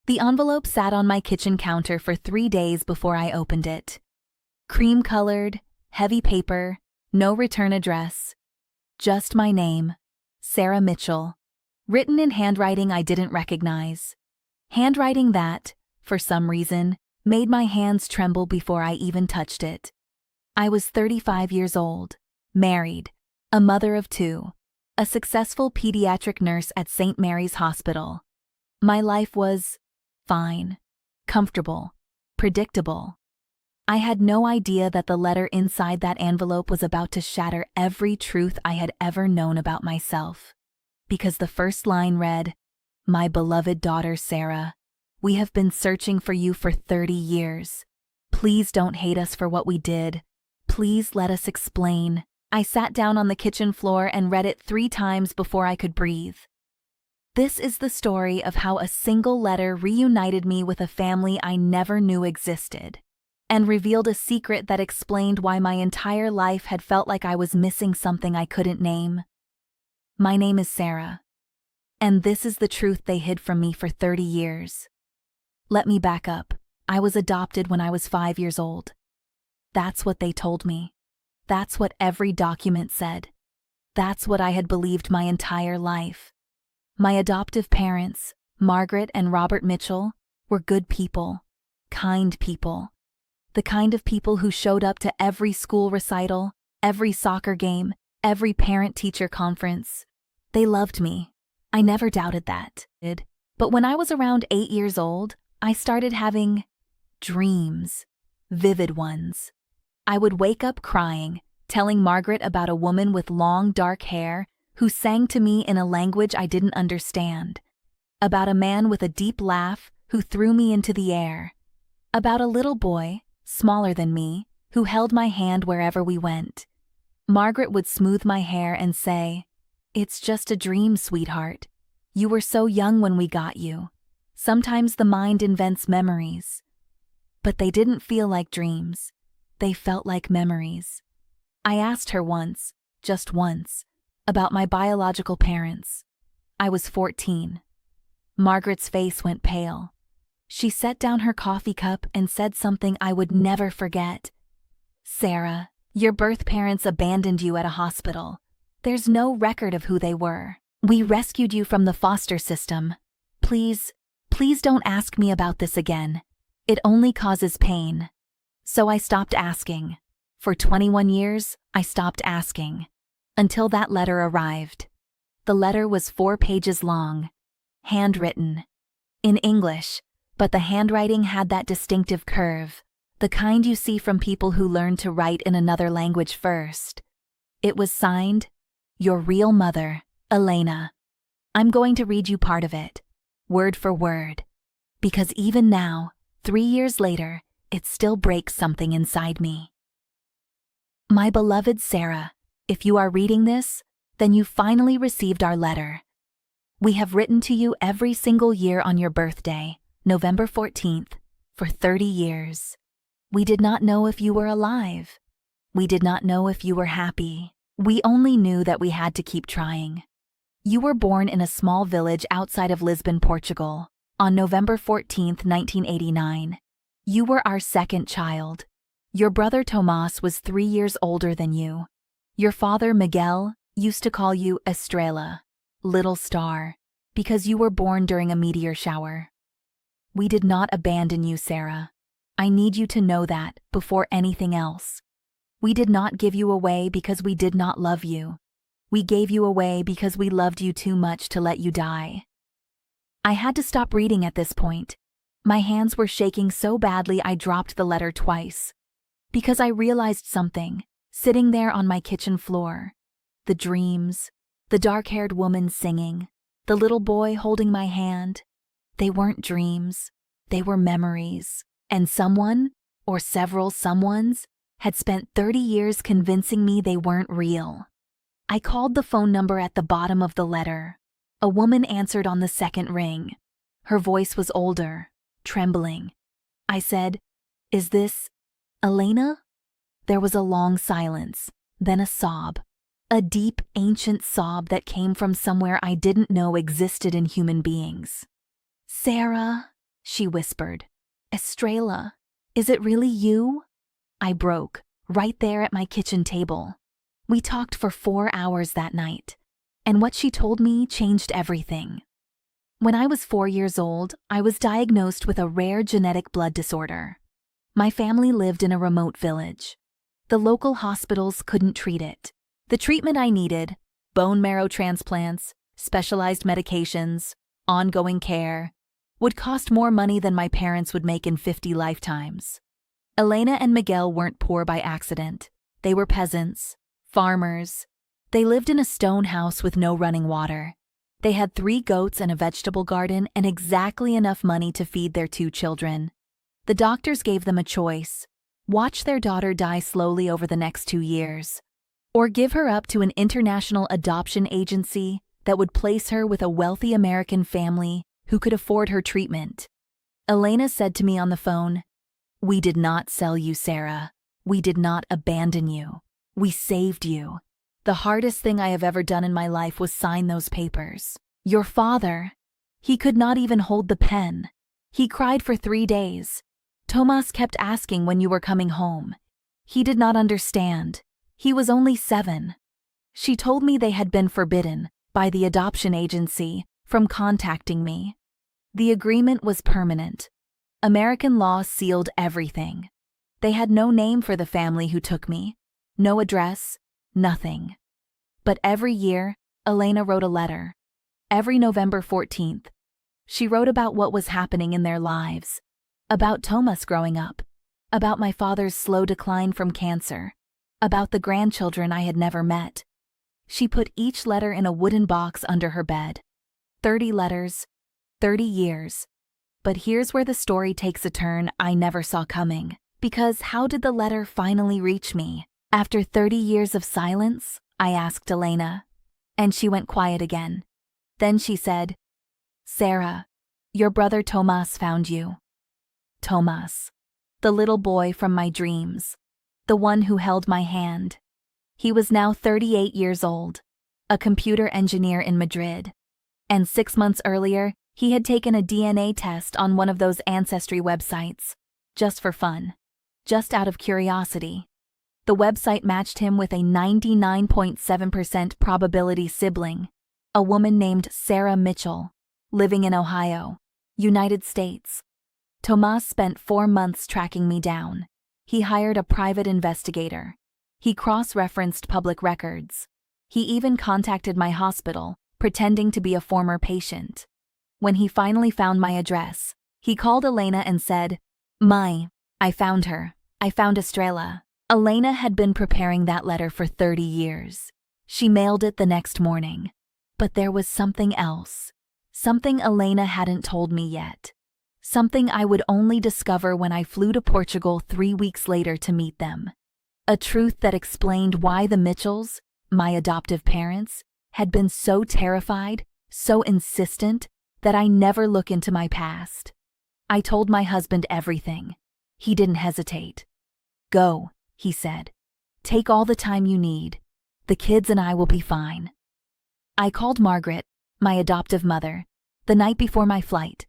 The envelope sat on my kitchen counter for 3 days before I opened it. Cream-colored, heavy paper, no return address. Just my name, Sarah Mitchell, written in handwriting I didn't recognize. Handwriting that, for some reason, made my hands tremble before I even touched it. I was 35 years old, married, a mother of 2, a successful pediatric nurse at St. Mary's Hospital. My life was fine, comfortable, predictable. I had no idea that the letter inside that envelope was about to shatter every truth I had ever known about myself. Because the first line read, "My beloved daughter Sarah, we have been searching for you for 30 years. Please don't hate us for what we did. Please let us explain." I sat down on the kitchen floor and read it 3 times before I could breathe. This is the story of how a single letter reunited me with a family I never knew existed, and revealed a secret that explained why my entire life had felt like I was missing something I couldn't name. My name is Sarah, and this is the truth they hid from me for 30 years. Let me back up. I was adopted when I was 5 years old. That's what they told me. That's what every document said. That's what I had believed my entire life. My adoptive parents, Margaret and Robert Mitchell, were good people, kind people. The kind of people who showed up to every school recital, every soccer game, every parent-teacher conference. They loved me. I never doubted that. But when I was around 8 years old, I started having dreams, vivid ones. I would wake up crying, telling Margaret about a woman with long dark hair who sang to me in a language I didn't understand. About a man with a deep laugh who threw me into the air. About a little boy, smaller than me, who held my hand wherever we went. Margaret would smooth my hair and say, "It's just a dream, sweetheart. You were so young when we got you. Sometimes the mind invents memories." But they didn't feel like dreams. They felt like memories. I asked her once, just once, about my biological parents. I was 14. Margaret's face went pale. She set down her coffee cup and said something I would never forget. "Sarah, your birth parents abandoned you at a hospital. There's no record of who they were. We rescued you from the foster system. Please don't ask me about this again. It only causes pain." So I stopped asking. For 21 years, I stopped asking. Until that letter arrived. The letter was 4 pages long, handwritten, in English, but the handwriting had that distinctive curve, the kind you see from people who learn to write in another language first. It was signed, "Your real mother, Elena." I'm going to read you part of it, word for word, because even now, 3 years later, it still breaks something inside me. My beloved Sarah, if you are reading this, then you finally received our letter. We have written to you every single year on your birthday, November 14th, for 30 years. We did not know if you were alive. We did not know if you were happy. We only knew that we had to keep trying. You were born in a small village outside of Lisbon, Portugal, on November 14th, 1989. You were our second child. Your brother Tomas was 3 years older than you. Your father, Miguel, used to call you Estrella, little star, because you were born during a meteor shower. We did not abandon you, Sarah. I need you to know that before anything else. We did not give you away because we did not love you. We gave you away because we loved you too much to let you die. I had to stop reading at this point. My hands were shaking so badly I dropped the letter twice. Because I realized something, sitting there on my kitchen floor. The dreams, the dark-haired woman singing, the little boy holding my hand. They weren't dreams, they were memories. And someone, or several someones, had spent 30 years convincing me they weren't real. I called the phone number at the bottom of the letter. A woman answered on the second ring. Her voice was older, trembling. I said, "Is this Elena?" There was a long silence, then a sob. A deep, ancient sob that came from somewhere I didn't know existed in human beings. "Sarah, she whispered. Estrella, is it really you? I broke, right there at my kitchen table. We talked for 4 hours that night, and what she told me changed everything. When I was 4 years old, I was diagnosed with a rare genetic blood disorder. My family lived in a remote village. The local hospitals couldn't treat it. The treatment I needed, bone marrow transplants, specialized medications, ongoing care, would cost more money than my parents would make in 50 lifetimes. Elena and Miguel weren't poor by accident. They were peasants, farmers. They lived in a stone house with no running water. They had 3 goats and a vegetable garden and exactly enough money to feed their 2 children. The doctors gave them a choice: watch their daughter die slowly over the next 2 years, or give her up to an international adoption agency that would place her with a wealthy American family who could afford her treatment. Elena said to me on the phone, "We did not sell you, Sarah. We did not abandon you. We saved you. The hardest thing I have ever done in my life was sign those papers. Your father, he could not even hold the pen. He cried for 3 days. Tomas kept asking when you were coming home. He did not understand. He was only 7. She told me they had been forbidden, by the adoption agency, from contacting me. The agreement was permanent. American law sealed everything. They had no name for the family who took me, no address, nothing. But every year, Elena wrote a letter. Every November 14th, she wrote about what was happening in their lives, about Tomas growing up, about my father's slow decline from cancer, about the grandchildren I had never met. She put each letter in a wooden box under her bed. 30 letters, 30 years. But here's where the story takes a turn I never saw coming. Because how did the letter finally reach me? After 30 years of silence, I asked Elena, and she went quiet again. Then she said, "Sarah, your brother Tomas found you." Tomas, the little boy from my dreams, the one who held my hand. He was now 38 years old, a computer engineer in Madrid. And 6 months earlier, he had taken a DNA test on one of those ancestry websites, just for fun, just out of curiosity. The website matched him with a 99.7% probability sibling, a woman named Sarah Mitchell, living in Ohio, United States. Tomas spent 4 months tracking me down. He hired a private investigator. He cross-referenced public records. He even contacted my hospital, pretending to be a former patient. When he finally found my address, he called Elena and said, I found her. I found Estrella." Elena had been preparing that letter for 30 years. She mailed it the next morning. But there was something else. Something Elena hadn't told me yet. Something I would only discover when I flew to Portugal 3 weeks later to meet them. A truth that explained why the Mitchells, my adoptive parents, had been so terrified, so insistent, that I never look into my past. I told my husband everything. He didn't hesitate. "Go," he said. "Take all the time you need. The kids and I will be fine." I called Margaret, my adoptive mother, the night before my flight.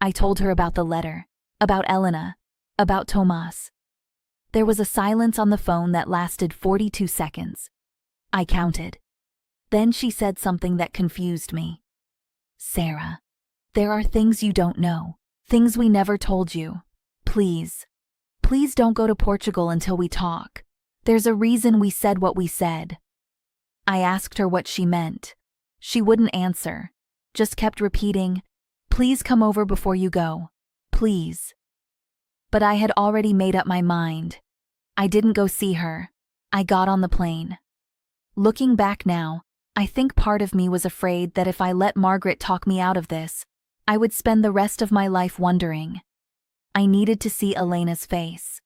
I told her about the letter, about Elena, about Tomas. There was a silence on the phone that lasted 42 seconds. I counted. Then she said something that confused me. "Sarah, there are things you don't know, things we never told you. Please, please don't go to Portugal until we talk. There's a reason we said what we said." I asked her what she meant. She wouldn't answer, just kept repeating, "Please come over before you go. Please." But I had already made up my mind. I didn't go see her. I got on the plane. Looking back now, I think part of me was afraid that if I let Margaret talk me out of this, I would spend the rest of my life wondering. I needed to see Elena's face.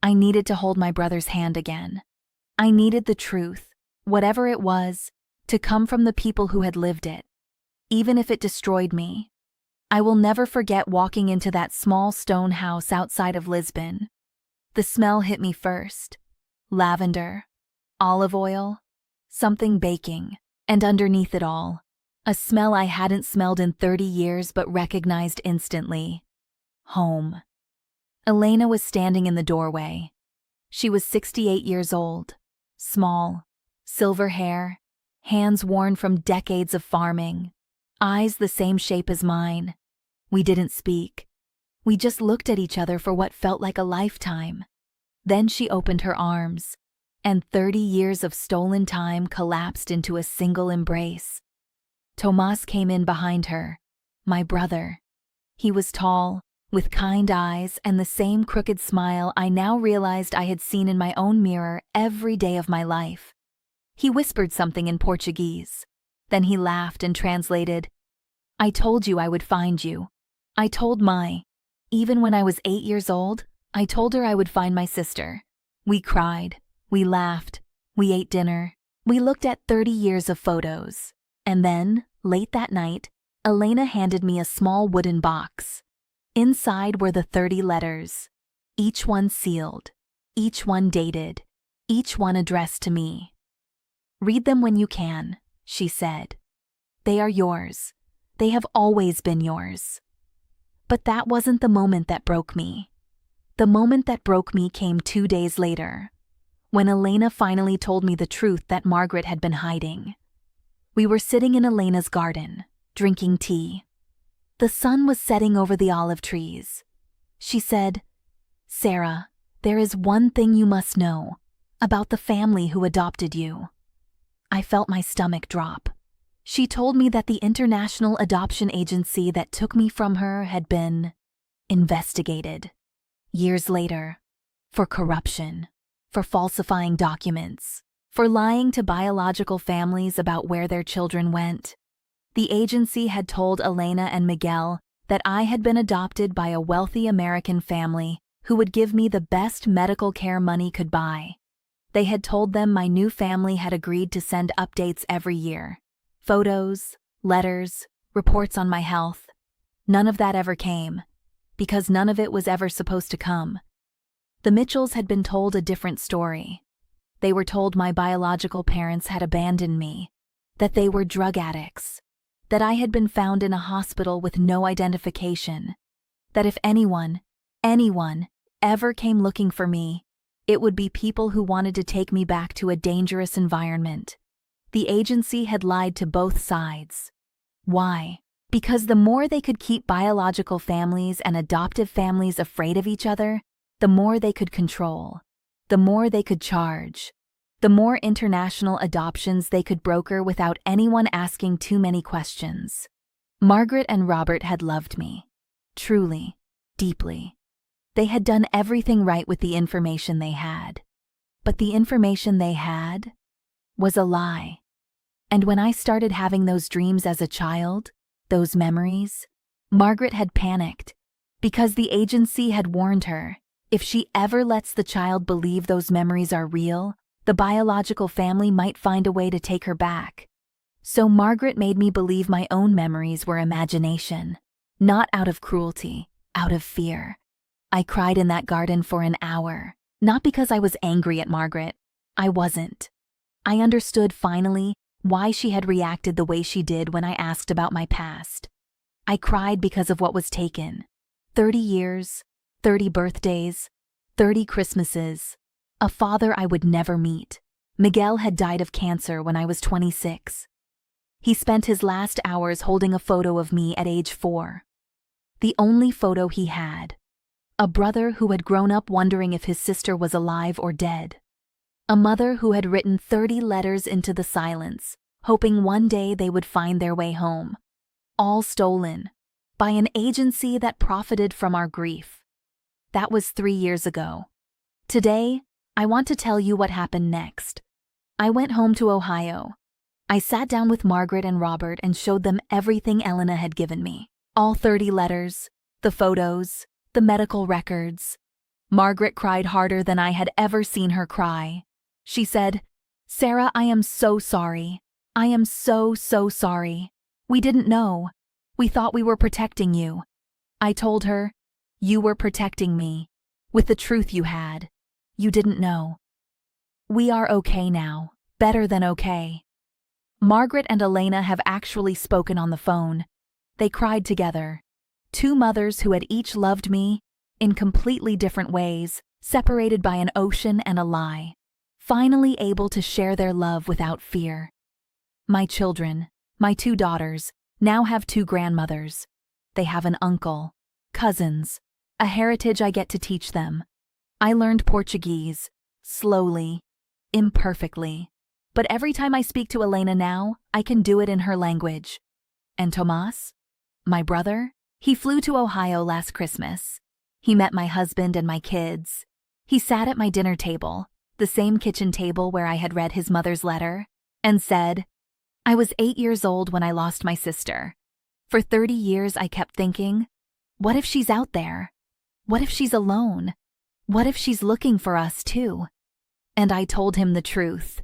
I needed to hold my brother's hand again. I needed the truth, whatever it was, to come from the people who had lived it, even if it destroyed me. I will never forget walking into that small stone house outside of Lisbon. The smell hit me first. Lavender, olive oil, something baking, and underneath it all, a smell I hadn't smelled in 30 years but recognized instantly. home. Elena was standing in the doorway. She was 68 years old, small, silver hair, hands worn from decades of farming, eyes the same shape as mine. We didn't speak. We just looked at each other for what felt like a lifetime. Then she opened her arms, and 30 years of stolen time collapsed into a single embrace. Tomas came in behind her, my brother. He was tall, with kind eyes and the same crooked smile I now realized I had seen in my own mirror every day of my life. He whispered something in Portuguese. Then he laughed and translated, "I told you I would find you. I told Mai. Even when I was 8 years old, I told her I would find my sister." We cried, we laughed, we ate dinner, we looked at 30 years of photos. And then, late that night, Elena handed me a small wooden box. Inside were the 30 letters, each one sealed, each one dated, each one addressed to me. "Read them when you can," she said. "They are yours. They have always been yours." But that wasn't the moment that broke me. The moment that broke me came 2 days later, when Elena finally told me the truth that Margaret had been hiding. We were sitting in Elena's garden, drinking tea. The sun was setting over the olive trees. She said, "Sarah, there is one thing you must know about the family who adopted you." I felt my stomach drop. She told me that the international adoption agency that took me from her had been investigated. Years later, for corruption, for falsifying documents, for lying to biological families about where their children went. The agency had told Elena and Miguel that I had been adopted by a wealthy American family who would give me the best medical care money could buy. They had told them my new family had agreed to send updates every year. Photos, letters, reports on my health. None of that ever came, because none of it was ever supposed to come. The Mitchells had been told a different story. They were told my biological parents had abandoned me, that they were drug addicts, that I had been found in a hospital with no identification, that if anyone ever came looking for me, it would be people who wanted to take me back to a dangerous environment. The agency had lied to both sides. Why? Because the more they could keep biological families and adoptive families afraid of each other, the more they could control, the more they could charge, the more international adoptions they could broker without anyone asking too many questions. Margaret and Robert had loved me, truly, deeply. They had done everything right with the information they had. But the information they had was a lie. And when I started having those dreams as a child, those memories, Margaret had panicked, because the agency had warned her, if she ever lets the child believe those memories are real, the biological family might find a way to take her back. So Margaret made me believe my own memories were imagination, not out of cruelty, out of fear. I cried in that garden for an hour, not because I was angry at Margaret. I wasn't. I understood finally why she had reacted the way she did when I asked about my past. I cried because of what was taken. 30 years, 30 birthdays, 30 Christmases, a father I would never meet. Miguel had died of cancer when I was 26. He spent his last hours holding a photo of me at age 4. The only photo he had. A brother who had grown up wondering if his sister was alive or dead. A mother who had written 30 letters into the silence, hoping one day they would find their way home. All stolen by an agency that profited from our grief. That was 3 years ago. Today, I want to tell you what happened next. I went home to Ohio. I sat down with Margaret and Robert and showed them everything Elena had given me. All 30 letters, the photos, the medical records. Margaret cried harder than I had ever seen her cry. She said, "Sarah, I am so sorry. I am so sorry. We didn't know. We thought we were protecting you." I told her, "You were protecting me. With the truth you had. You didn't know. We are okay now. Better than okay." Margaret and Elena have actually spoken on the phone. They cried together. Two mothers who had each loved me in completely different ways, separated by an ocean and a lie, finally able to share their love without fear. My children, my two daughters, now have two grandmothers. They have an uncle, cousins, a heritage I get to teach them. I learned Portuguese, slowly, imperfectly, but every time I speak to Elena now, I can do it in her language. And Tomas, my brother, he flew to Ohio last Christmas. He met my husband and my kids. He sat at my dinner table, the same kitchen table where I had read his mother's letter, and said, "I was 8 years old when I lost my sister. For 30 years I kept thinking, what if she's out there? What if she's alone? What if she's looking for us too?" And I told him the truth.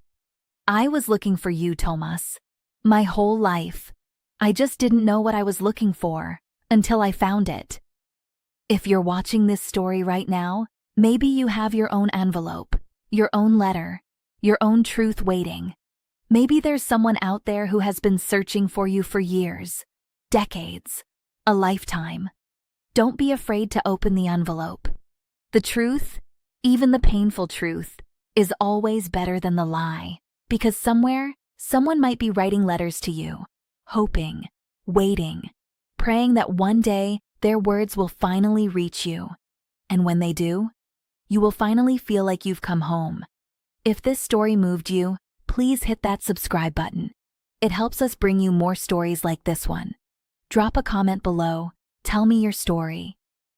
I was looking for you, Tomas, my whole life. I just didn't know what I was looking for until I found it. If you're watching this story right now, maybe you have your own envelope, your own letter, your own truth waiting. Maybe there's someone out there who has been searching for you for years, decades, a lifetime. Don't be afraid to open the envelope. The truth, even the painful truth, is always better than the lie, because somewhere, someone might be writing letters to you, hoping, waiting, praying that one day their words will finally reach you. And when they do, you will finally feel like you've come home. If this story moved you, please hit that subscribe button. It helps us bring you more stories like this one. Drop a comment below. Tell me your story.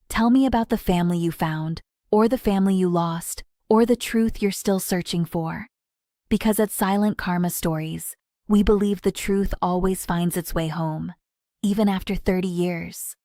Tell me about the family you found, or the family you lost, or the truth you're still searching for. Because at Silent Karma Stories, we believe the truth always finds its way home, even after 30 years.